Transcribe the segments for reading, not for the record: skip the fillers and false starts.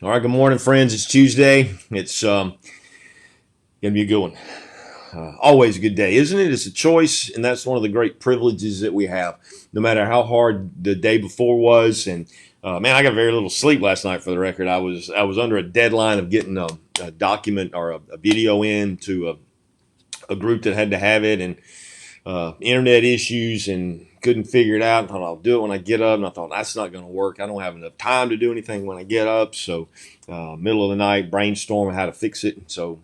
All right, good morning, friends. It's Tuesday. It's gonna be a good one. Always a good day, isn't it? It's a choice, and that's one of the great privileges that we have. No matter how hard the day before was, and man, I got very little sleep last night. For the record, I was under a deadline of getting a document or a video in to a group that had to have it, and internet issues and couldn't figure it out. I thought I'll do it when I get up, and I thought that's not going to work. I don't have enough time to do anything when I get up. So, middle of the night, brainstorm how to fix it. So,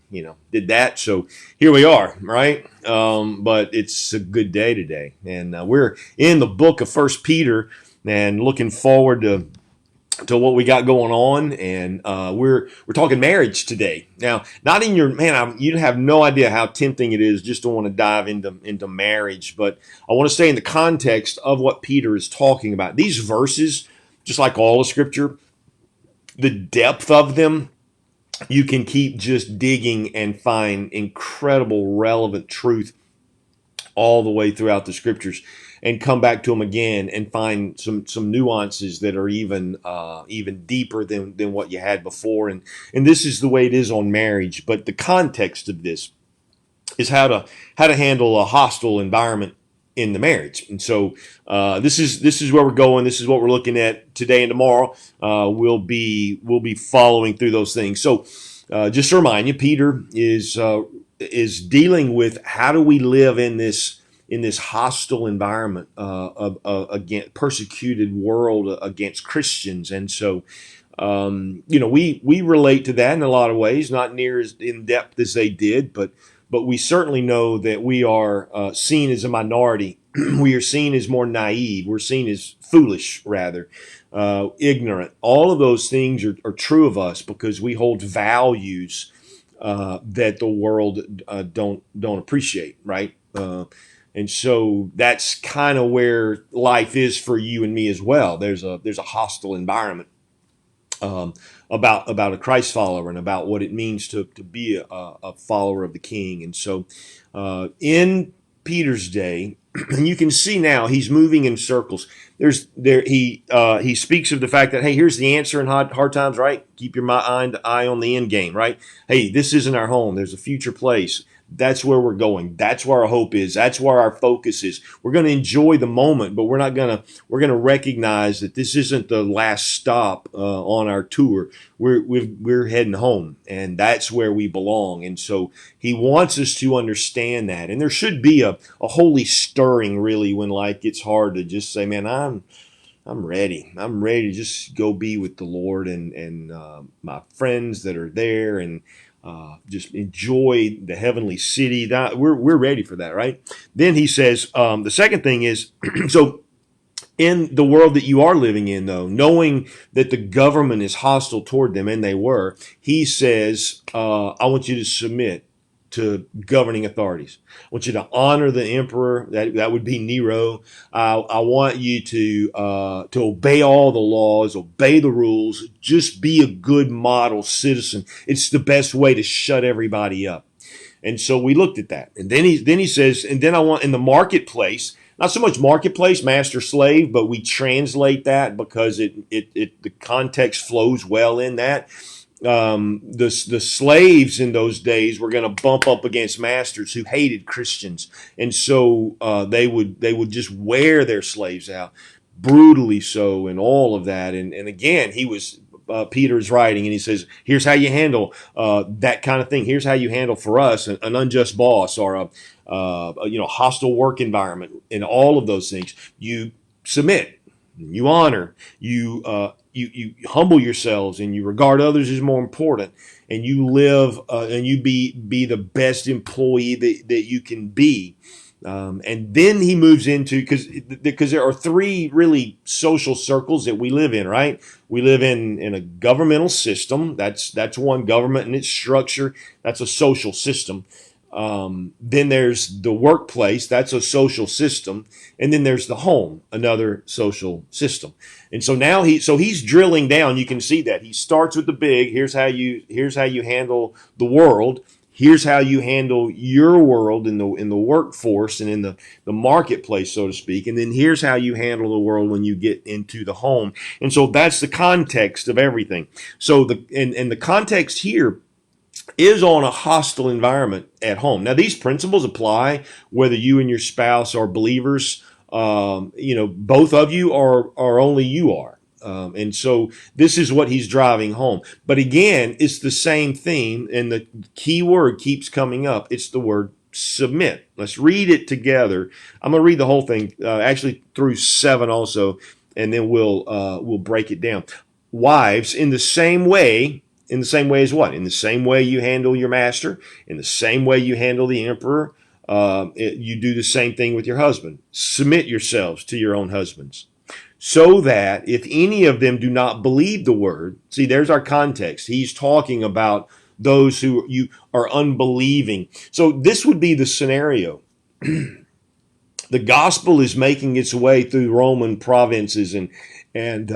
did that. So here we are, right? But it's a good day today, and we're in the book of First Peter, and looking forward to what we got going on, and we're talking marriage today. Now, not in your you have no idea how tempting it is just to want to dive into marriage, but I want to stay in the context of what Peter is talking about. These verses, just like all of Scripture, the depth of them, you can keep just digging and find incredible relevant truth all the way throughout the Scriptures, and come back to them again and find some nuances that are even deeper than what you had before. And this is the way it is on marriage. But the context of this is how to handle a hostile environment in the marriage. And so this is where we're going. This is what we're looking at today and tomorrow. We'll be following through those things. So just to remind you, Peter is dealing with how do we live in this hostile environment of against persecuted world against Christians. And so we relate to that in a lot of ways, not near as in depth as they did, but we certainly know that we are seen as a minority. We are seen as more naive. We're seen as foolish, rather, ignorant. All of those things are true of us because we hold values that the world don't appreciate, right? And so that's kind of where life is for you and me as well. There's a hostile environment about a Christ follower and about what it means to be a follower of the King. And so in Peter's day, and you can see now he's moving in circles. He speaks of the fact that, hey, here's the answer in hard times, right? Keep your eye on the end game, right? Hey, this isn't our home. There's a future place. That's where we're going. That's where our hope is. That's where our focus is. We're going to enjoy the moment, but we're going to recognize that this isn't the last stop on our tour. We're heading home, and that's where we belong. And so he wants us to understand that. And there should be a holy stirring, really, when life gets hard, to just say, man, I'm ready. I'm ready to just go be with the Lord and my friends that are there, and just enjoy the heavenly city. We're ready for that, right? Then he says the second thing is so in the world that you are living in, though, knowing that the government is hostile toward them, and they were, he says, I want you to submit to governing authorities. I want you to honor the emperor. That would be Nero. I want you to obey all the laws, obey the rules, just be a good model citizen. It's the best way to shut everybody up. And so we looked at that. And then he says, and then I want in the marketplace, not so much marketplace, master slave, but we translate that because the context flows well in that. The slaves in those days were going to bump up against masters who hated Christians, and so they would just wear their slaves out, brutally so, and all of that. And again, Peter's writing, and he says, here's how you handle that kind of thing. Here's how you handle for us an unjust boss or a hostile work environment, and all of those things. You submit, you honor, you humble yourselves, and you regard others as more important, and you live and you be the best employee that you can be. And then he moves into, because there are three really social circles that we live in, right? We live in a governmental system. That's one, government and its structure. That's a social system. Then there's the workplace. That's a social system. And then there's the home, another social system. And so now he's drilling down. You can see that he starts with the big. Here's how you handle the world. Here's how you handle your world in the workforce and in the marketplace, so to speak. And then here's how you handle the world when you get into the home. And so that's the context of everything. So the context here is on a hostile environment at home. Now, these principles apply whether you and your spouse are believers. Both of you are only you are. And so this is what he's driving home. But again, it's the same theme, and the key word keeps coming up. It's the word submit. Let's read it together. I'm going to read the whole thing, actually through 7 also, and then we'll break it down. Wives, in the same way as what? In the same way you handle your master, in the same way you handle the emperor, you do the same thing with your husband. Submit yourselves to your own husbands, so that if any of them do not believe the word, see, there's our context. He's talking about those who you are unbelieving. So this would be the scenario. The gospel is making its way through Roman provinces and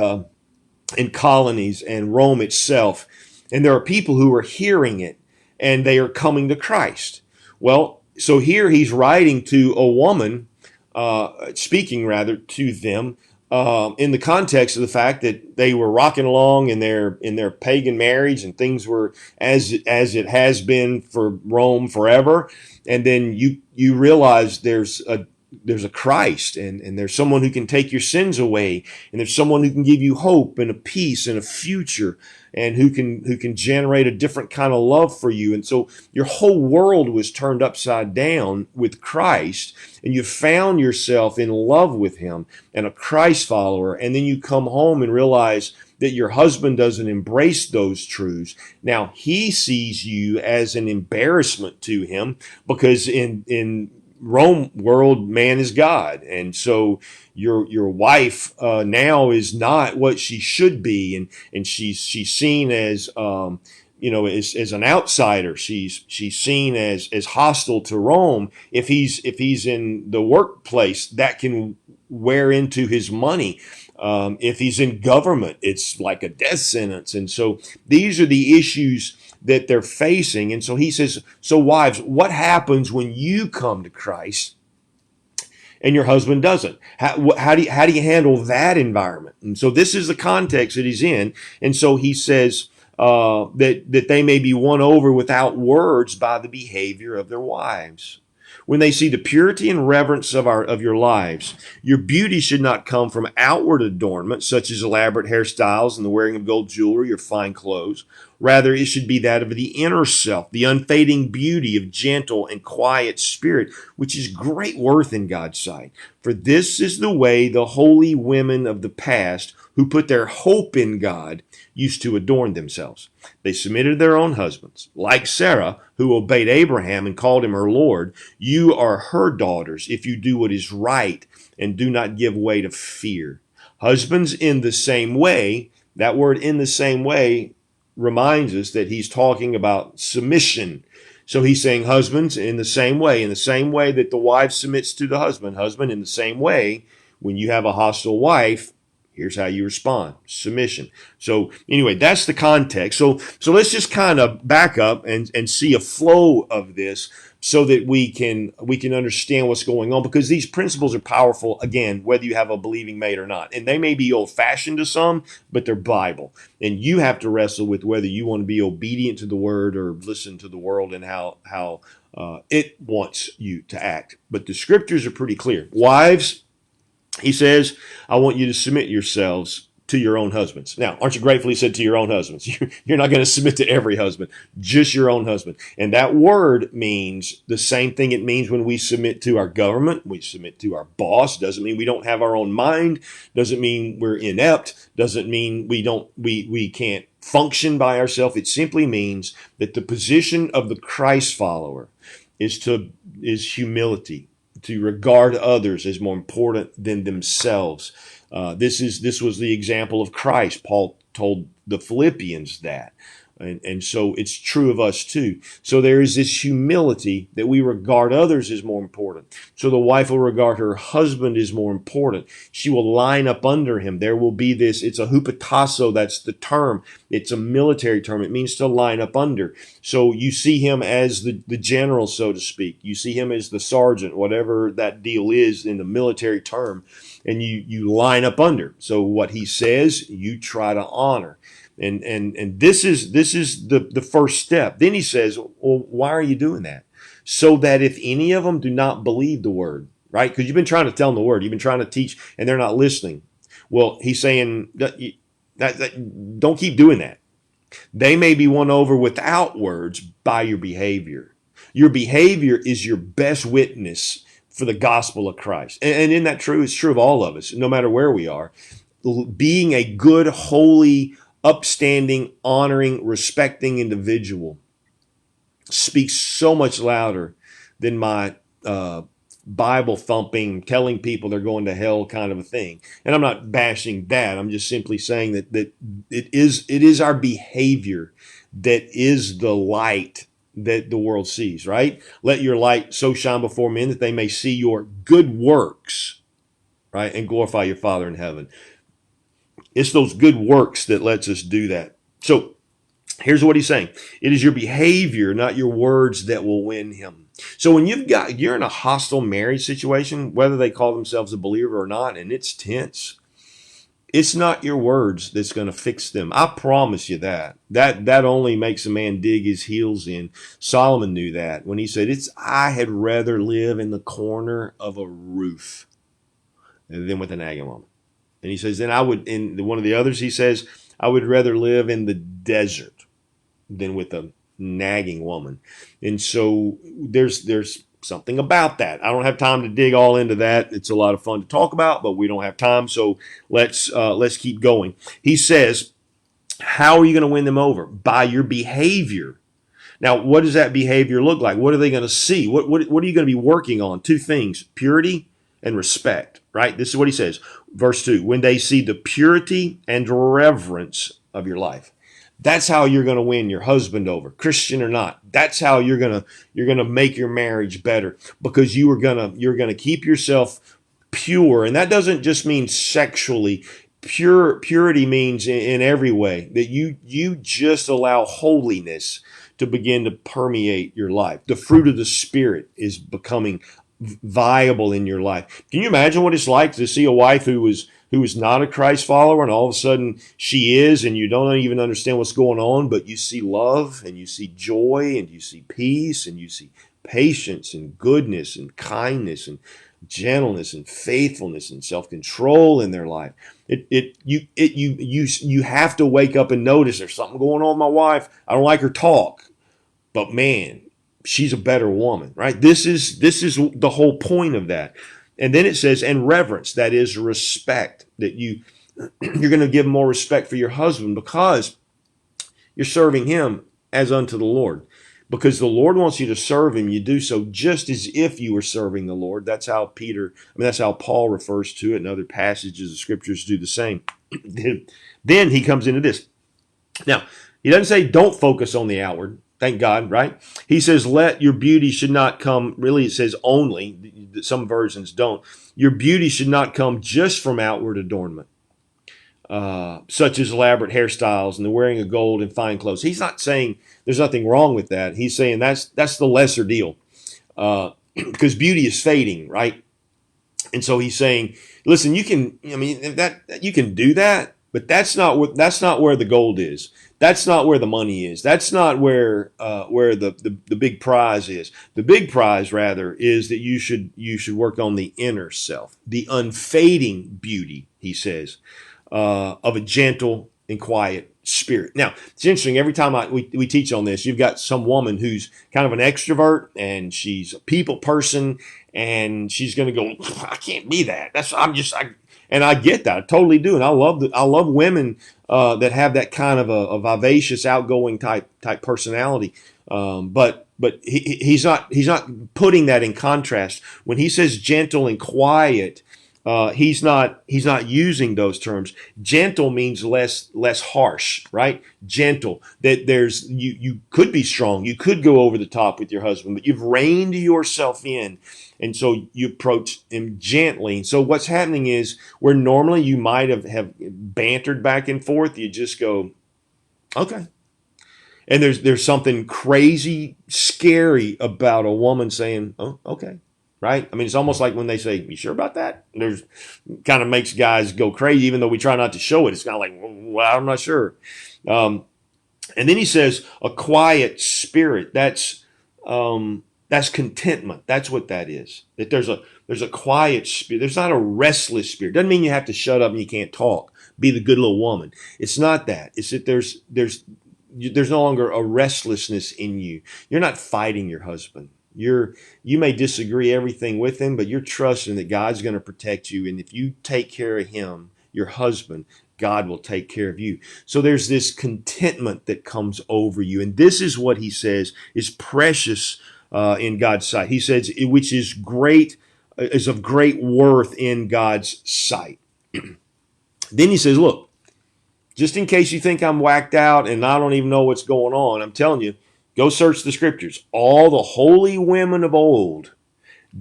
colonies and Rome itself. And there are people who are hearing it and they are coming to Christ. Well, so here he's writing to a woman, speaking rather to them, in the context of the fact that they were rocking along in their pagan marriage and things were as it has been for Rome forever. And then you realize there's a Christ and there's someone who can take your sins away, and there's someone who can give you hope and a peace and a future, and who can generate a different kind of love for you. And so your whole world was turned upside down with Christ, and you found yourself in love with him and a Christ follower. And then you come home and realize that your husband doesn't embrace those truths. Now he sees you as an embarrassment to him, because in Rome world, man is God. And so your wife now is not what she should be, and she's seen as as an outsider. She's seen as hostile to Rome. If he's in the workplace, that can wear into his money. If he's in government, it's like a death sentence. And so these are the issues that they're facing. And so he says, so wives, what happens when you come to Christ and your husband doesn't? How do you handle that environment? And so this is the context that he's in. And so he says that they may be won over without words by the behavior of their wives. When they see the purity and reverence of your lives, your beauty should not come from outward adornment, such as elaborate hairstyles and the wearing of gold jewelry or fine clothes. Rather, it should be that of the inner self, the unfading beauty of gentle and quiet spirit, which is great worth in God's sight. For this is the way the holy women of the past, who put their hope in God, used to adorn themselves. They submitted to their own husbands. Like Sarah, who obeyed Abraham and called him her Lord, you are her daughters if you do what is right and do not give way to fear. Husbands, in the same way, that word "in the same way" reminds us that he's talking about submission. So he's saying, husbands, in the same way that the wife submits to the husband, in the same way, when you have a hostile wife, here's how you respond: submission. So anyway, that's the context. So let's just kind of back up and see a flow of this, so that we can understand what's going on, because these principles are powerful, again, whether you have a believing mate or not. And they may be old-fashioned to some, but they're Bible. And you have to wrestle with whether you want to be obedient to the word or listen to the world and how it wants you to act. But the scriptures are pretty clear. Wives, he says, I want you to submit yourselves to your own husbands. Now, aren't you grateful he said to your own husbands? You're not going to submit to every husband, just your own husband. And that word means the same thing it means when we submit to our government, we submit to our boss. Doesn't mean we don't have our own mind, doesn't mean we're inept, doesn't mean we can't function by ourselves. It simply means that the position of the Christ follower is humility, to regard others as more important than themselves. This was the example of Christ. Paul told the Philippians that. And so it's true of us too. So there is this humility that we regard others as more important. So the wife will regard her husband as more important. She will line up under him. There will be this, it's a hupatasso, that's the term. It's a military term. It means to line up under. So you see him as the general, so to speak. You see him as the sergeant, whatever that deal is in the military term, and you line up under. So what he says, you try to honor. And this is the first step. Then he says, well, why are you doing that? So that if any of them do not believe the word, right? Because you've been trying to tell them the word, you've been trying to teach, and they're not listening. Well, he's saying don't keep doing that. They may be won over without words by your behavior. Your behavior is your best witness for the gospel of Christ. And isn't that true? It's true of all of us, no matter where we are. Being a good, holy, upstanding, honoring, respecting individual speaks so much louder than my Bible thumping, telling people they're going to hell kind of a thing. And I'm not bashing that. I'm just simply saying that it is our behavior that is the light that the world sees, right? Let your light so shine before men that they may see your good works, right? And glorify your Father in heaven. It's those good works that lets us do that. So here's what he's saying. It is your behavior, not your words, that will win him. So when you're in a hostile marriage situation, whether they call themselves a believer or not, and it's tense, it's not your words that's going to fix them. I promise you that. That only makes a man dig his heels in. Solomon knew that when he said, I had rather live in the corner of a roof than with a nagging woman. And he says, then I would, in one of the others, he says, I would rather live in the desert than with a nagging woman. And so there's something about that. I don't have time to dig all into that. It's a lot of fun to talk about, but we don't have time. So let's keep going. He says, how are you going to win them over? By your behavior. Now, what does that behavior look like? What are they going to see? What are you going to be working on? Two things, purity and respect, right? This is what he says. Verse 2, when they see the purity and reverence of your life. That's how you're going to win your husband over, Christian or not. That's how you're going to make your marriage better, because you're going to keep yourself pure. And that doesn't just mean sexually. Purity means in every way that you just allow holiness to begin to permeate your life. The fruit of the Spirit is becoming viable in your life. Can you imagine what it's like to see a wife who is not a Christ follower, and all of a sudden she is, and you don't even understand what's going on, but you see love, and you see joy, and you see peace, and you see patience and goodness and kindness and gentleness and faithfulness and self-control in their life. You have to wake up and notice there's something going on with my wife. I don't like her talk, but man, she's a better woman, right? This is the whole point of that. And then it says, and reverence, that is respect, that you're going to give more respect for your husband because you're serving him as unto the Lord. Because the Lord wants you to serve him, you do so just as if you were serving the Lord. That's how that's how Paul refers to it, and other passages of scriptures do the same. Then he comes into this. Now, he doesn't say don't focus on the outward. Thank God, right? He says, let your beauty should not come, really it says only, some versions don't. Your beauty should not come just from outward adornment, such as elaborate hairstyles and the wearing of gold and fine clothes. He's not saying there's nothing wrong with that. He's saying that's the lesser deal, because beauty is fading, right? And so he's saying, listen, you can do that, but that's not where the gold is. That's not where the money is. That's not where the big prize is. The big prize, rather, is that you should work on the inner self, the unfading beauty, he says, of a gentle and quiet spirit. Now, it's interesting. Every time we teach on this, you've got some woman who's kind of an extrovert, and she's a people person, and she's going to go, I can't be that. And I get that. I totally do. And I love women that have that kind of a vivacious, outgoing type personality. But he's not putting that in contrast. When he says gentle and quiet, He's not using those terms. Gentle means less harsh, right? Gentle. That there's you could be strong. You could go over the top with your husband, but you've reined yourself in, and so you approach him gently. So what's happening is where normally you might have bantered back and forth, you just go, okay. And there's something crazy, scary about a woman saying, "Oh, okay." Right? I mean, it's almost like when they say, "You sure about that?" There's kind of makes guys go crazy, even though we try not to show it. It's kind of like, "Well, I'm not sure." Um, and then he says, "A quiet spirit." That's contentment. That's what that is. That there's a quiet spirit. There's not a restless spirit. Doesn't mean you have to shut up and you can't talk. Be the good little woman. It's not that. It's that there's no longer a restlessness in you. You're not fighting your husband. You may disagree everything with him, but you're trusting that God's going to protect you. And if you take care of him, your husband, God will take care of you. So there's this contentment that comes over you. And this is what he says is precious in God's sight. He says, which is great, is of great worth in God's sight. Then he says, look, just in case you think I'm whacked out and I don't even know what's going on, I'm telling you, go search the scriptures. All the holy women of old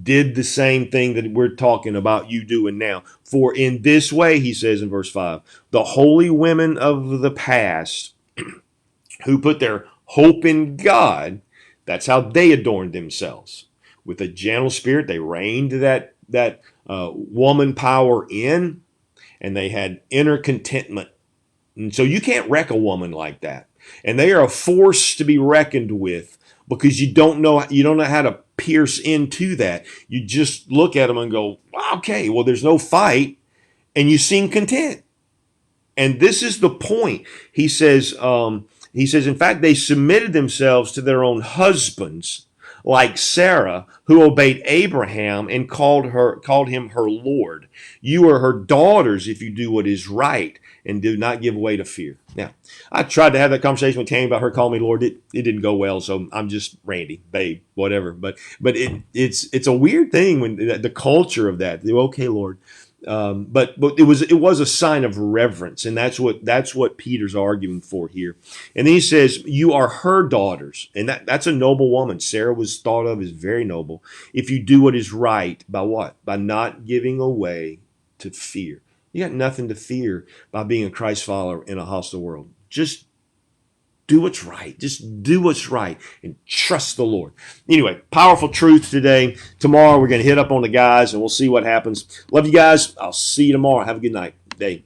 did the same thing that we're talking about you doing now. For in this way, he says in verse 5, the holy women of the past who put their hope in God, that's how they adorned themselves. With a gentle spirit, they reined that woman power in, and they had inner contentment. And so you can't wreck a woman like that. And they are a force to be reckoned with because you don't know how to pierce into that. You just look at them and go, okay, well, there's no fight, and you seem content. And this is the point. He says, in fact, they submitted themselves to their own husbands, like Sarah, who obeyed Abraham and called him her Lord. You are her daughters if you do what is right and do not give way to fear. Now, I tried to have that conversation with Tammy about her calling me Lord. It didn't go well, so I'm just Randy, babe, whatever. But it's a weird thing when the culture of that. Okay, Lord. But it was a sign of reverence, and that's what Peter's arguing for here. And then he says, "You are her daughters," and that's a noble woman. Sarah was thought of as very noble. If you do what is right, by what? By not giving away to fear. You got nothing to fear by being a Christ follower in a hostile world. Just do what's right. Just do what's right and trust the Lord. Anyway, powerful truth today. Tomorrow we're going to hit up on the guys and we'll see what happens. Love you guys. I'll see you tomorrow. Have a good night. Day.